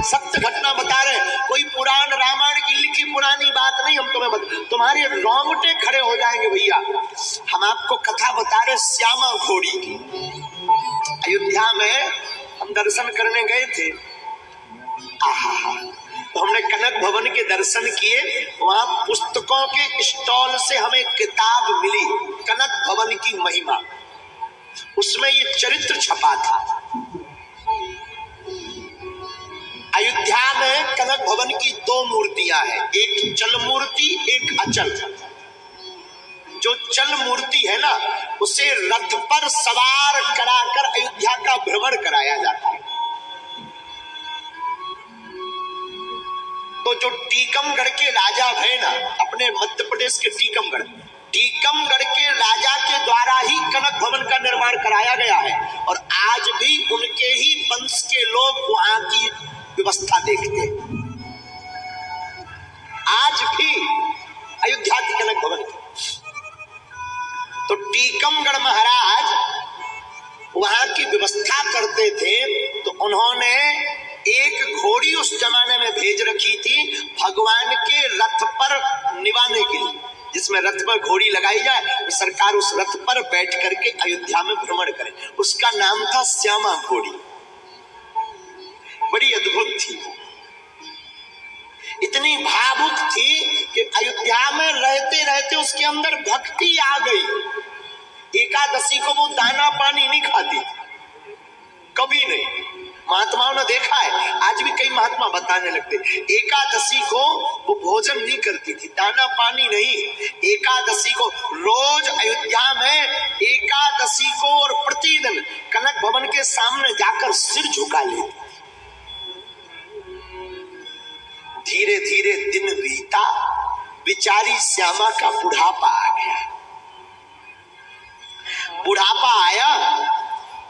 सत्य घटना बता रहे, कोई पुराण रामायण की लिखी पुरानी बात नहीं। हम तुम्हें तुम्हारे रोंगटे खड़े हो जाएंगे भैया। हम आपको कथा बता रहे श्यामा घोड़ी की। अयोध्या में हम दर्शन करने गए थे। आहा, तो हमने कनक भवन के दर्शन किए। वहां पुस्तकों के स्टॉल से हमें किताब मिली, कनक भवन की महिमा। उसमें ये चरित्र छपा था। अयोध्या में कनक भवन की दो मूर्तियां हैं, एक चल मूर्ति, एक अचल। जो चल मूर्ति है ना, उसे रथ पर सवार कराकर अयोध्या का भ्रमण कराया जाता है। तो जो टीकमगढ़ के राजा है ना, अपने मध्य प्रदेश के टीकमगढ़ के राजा के द्वारा ही कनक भवन का निर्माण कराया गया है। और आज भी उनके ही वंश के लोग वहां की व्यवस्था देखते हैं। आज भी अयोध्या की कनक भवन की। तो टीकमगढ़ महाराज वहां की व्यवस्था करते थे। तो उन्होंने एक घोड़ी उस जमाने में भेज रखी थी भगवान के रथ पर निभाने के लिए, जिसमें रथ पर घोड़ी लगाई जाए, सरकार उस रथ पर बैठ करके अयोध्या में भ्रमण करे। उसका नाम था श्यामा घोड़ी। बड़ी अद्भुत थी, इतनी भावुक थी कि अयोध्या में रहते रहते उसके अंदर भक्ति आ गई। एकादशी को वो दाना पानी नहीं खाती, कभी नहीं। महात्माओं ने देखा है, आज भी कई महात्मा बताने लगते, एकादशी को वो भोजन नहीं करती थी, दाना पानी नहीं। एकादशी को रोज अयोध्या में एकादशी को और प्रतिदिन कनक भवन के सामने जाकर सिर झुका लेती। धीरे धीरे दिन बीता, बिचारी श्यामा का बुढ़ापा आ गया। बुढ़ापा आया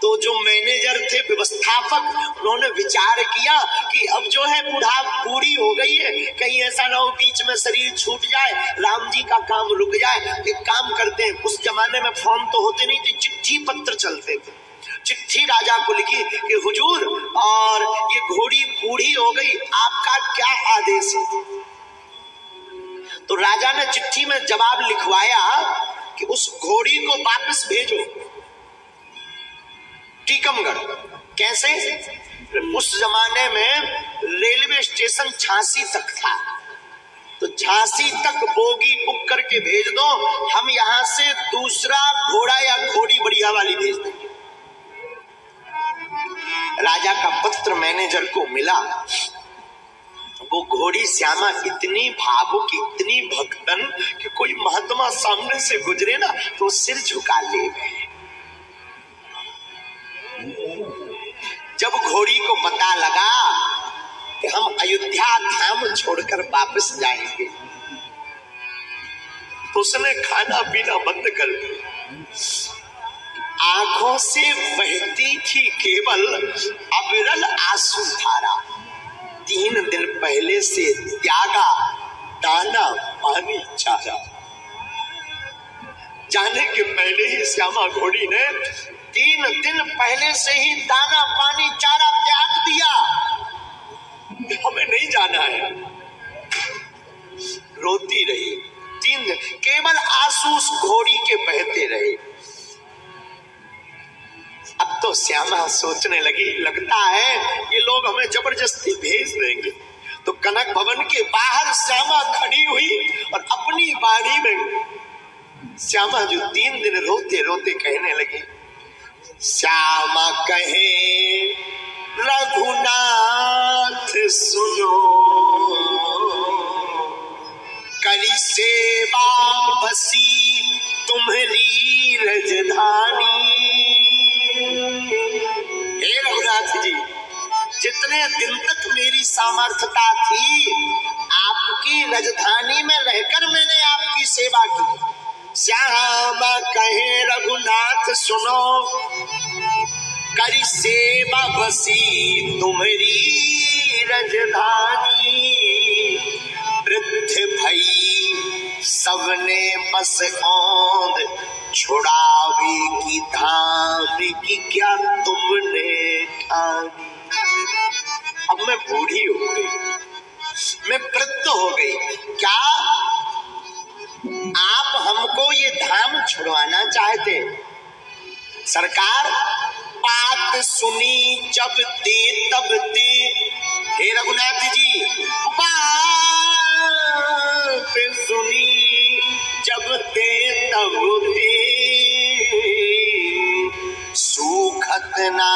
तो जो मैनेजर थे, व्यवस्थापक, उन्होंने विचार किया कि अब जो है बूढ़ी हो गई है, कहीं ऐसा ना हो बीच में शरीर छूट जाए, राम जी का काम रुक जाए। एक काम करते हैं, उस जमाने में फोन तो होते नहीं थे, चिट्ठी पत्र चलते थे। चिट्ठी राजा को लिखी कि हुजूर, और ये घोड़ी बूढ़ी हो गई, आपका क्या आदेश है। तो राजा ने चिट्ठी में जवाब लिखवाया कि उस घोड़ी को वापस भेजो टीकमगढ़। कैसे? उस जमाने में रेलवे स्टेशन झांसी तक था, तो झांसी तक बोगी बुक करके भेज दो, हम यहां से दूसरा घोड़ा या घोड़ी बढ़िया वाली भेज देंगे। राजा का पत्र मैनेजर को मिला। वो घोड़ी श्यामा इतनी भावुक, इतनी भक्तन कि कोई महात्मा सामने से गुजरे ना तो सिर झुका ले। जब घोड़ी को पता लगा कि हम अयोध्या धाम छोड़कर वापस जाएंगे, तो उसने खाना पीना बंद कर दिया। आंखों से बहती थी केवल अविरल आंसू धारा। 3 दिन पहले से त्यागा दाना पानी चारा। जाने के पहले ही श्यामा घोड़ी ने 3 दिन पहले से ही दाना पानी चारा त्याग दिया। हमें नहीं जाना है। रोती रही 3 दिन, केवल आंसू उस घोड़ी के बहते रहे। अब तो श्यामा सोचने लगी, लगता है ये लोग हमें जबरदस्ती भेज देंगे। तो कनक भवन के बाहर श्यामा खड़ी हुई और अपनी बाड़ी में श्यामा जो 3 दिन रोते रोते कहने लगी, श्यामा कहे रघुनाथ सुनो, करी सेवा बसी तुम्हारी रजधानी। हे रघुनाथ जी, जितने दिन तक मेरी सामर्थ्यता थी, आपकी राजधानी में रहकर मैंने आपकी सेवा की। श्यामा कहे रघुनाथ सुनो, करी सेवा बसी तुम्हारी राजधानी। वृद्ध भई सबने बस औंध छुड़ावे की धाम की क्या तुमने ठानी। अब मैं बूढ़ी हो गई, मैं वृद्ध हो गई, क्या आप हमको ये धाम छुड़वाना चाहते? सरकार बात सुनी जब ते तब ते, हे रघुनाथ जी बात सुनी जब ते तब ते, सूखत ना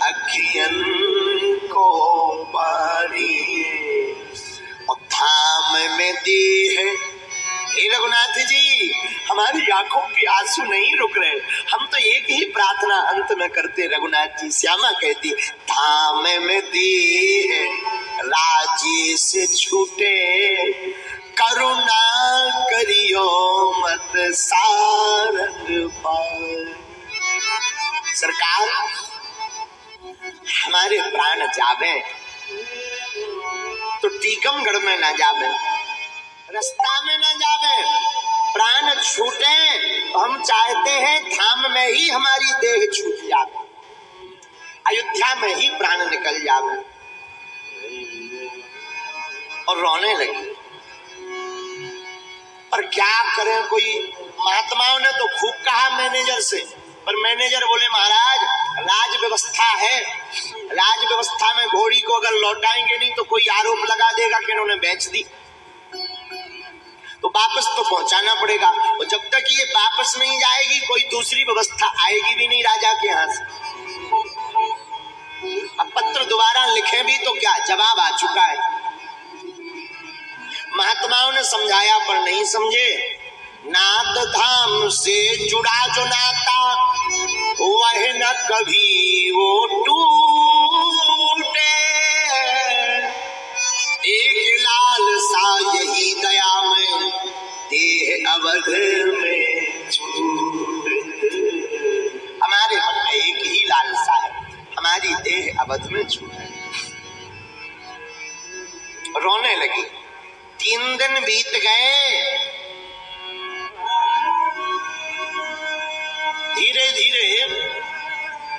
अखियन को मारी, और धाम में दी है। हे रघुनाथ जी हमारी आंखों के आंसू नहीं रुक रहे, हम तो एक ही प्रार्थना अंत में करते। रघुनाथ जी श्यामा कहती धाम में दी है राजी से छूटे, करुणा करियो मत सारंग पार। सरकार हमारे प्राण जावे तो टीकमगढ़ में ना जावे, रास्ता में ना जावे, प्राण छूटे तो हम चाहते हैं धाम में ही हमारी देह छूट जावे, अयोध्या में ही प्राण निकल जावे। और रोने लगी। पर क्या करें, कोई महात्माओं ने तो खूब कहा मैनेजर से, पर मैनेजर बोले महाराज राज व्यवस्था है, राज व्यवस्था में घोड़ी को अगर लौटाएंगे नहीं तो कोई आरोप लगा देगा कि इन्होंने बेच दी, तो वापस तो पहुंचाना पड़ेगा, और जब तक ये वापस नहीं जाएगी कोई दूसरी व्यवस्था आएगी भी नहीं राजा के यहाँ से। अब पत्र दोबारा लिखे भी तो क्या, जवाब आ चुका है। महात्माओं ने समझाया पर नहीं समझे। नाथ धाम से जुड़ा जो नाता वह न कभी वो टूटे, एक लाल सा यही दया में देह अवध में छूटे। हमारे मन में एक ही लालसा है, हमारी देह अवध में छूटे। रोने लगी। 3 दिन बीत गए, धीरे धीरे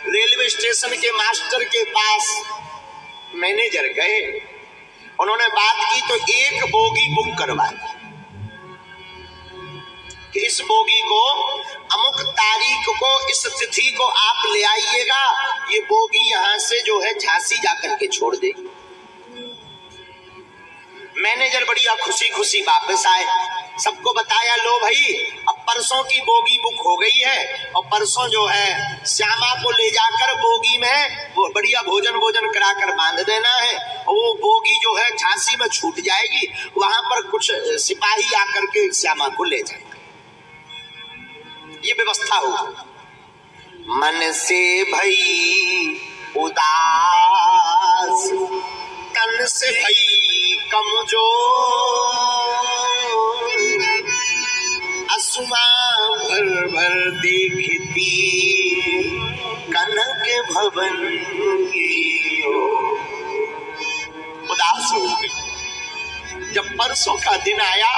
रेलवे स्टेशन के मास्टर के पास मैनेजर गए, उन्होंने बात की तो एक बोगी बुक करवा दी कि इस बोगी को अमुक तारीख को इस तिथि को आप ले आइएगा, ये बोगी यहाँ से जो है झांसी जाकर के छोड़ देगी। मैनेजर बढ़िया खुशी खुशी वापस आए, सबको बताया लो भाई अब परसों की बोगी बुक हो गई है, और परसों जो है श्यामा को ले जाकर बोगी में वो बढ़िया भोजन कराकर बांध देना है, और वो बोगी जो है झांसी में छूट जाएगी, वहां पर कुछ सिपाही आकर के श्यामा को ले जाएंगे। ये व्यवस्था हो। मन से भई उदास तन से भई कमजोर, असुमा भर भर देखती कनक भवन की ओर। उदास हो गई। जब परसों का दिन आया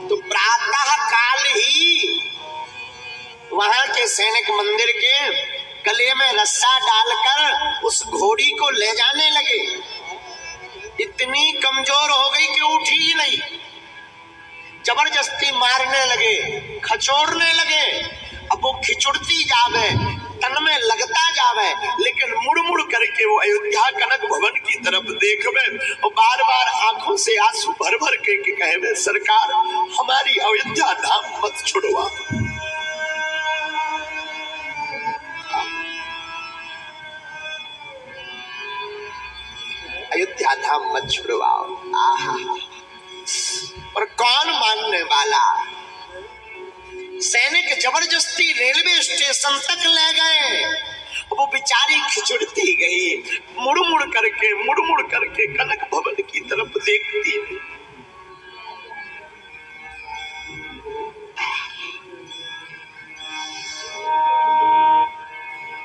तो प्रातः काल ही वहां के सैनिक मंदिर के गले में रस्सा डालकर उस घोड़ी को ले जाने लगे। इतनी कमजोर हो गई कि उठी ही नहीं, जबरदस्ती मारने लगे, खचोड़ने लगे। अब वो खिचुड़ती जावे, तन में लगता जावे, लेकिन मुड़ मुड़ करके वो अयोध्या कनक भवन की तरफ देखवे और बार बार आंखों से आंसू भर भर के कहे सरकार हमारी अयोध्या धाम मत छुड़वा। अयोध्या धाम मत छुड़वाओ। आहा, और कौन मानने वाला। सैनिक जबरदस्ती रेलवे स्टेशन तक ले गए, वो बेचारी खिचुड़ती गई, मुड़ मुड़ करके कनक भवन की तरफ देखती है।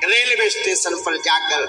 रेलवे स्टेशन पर जाकर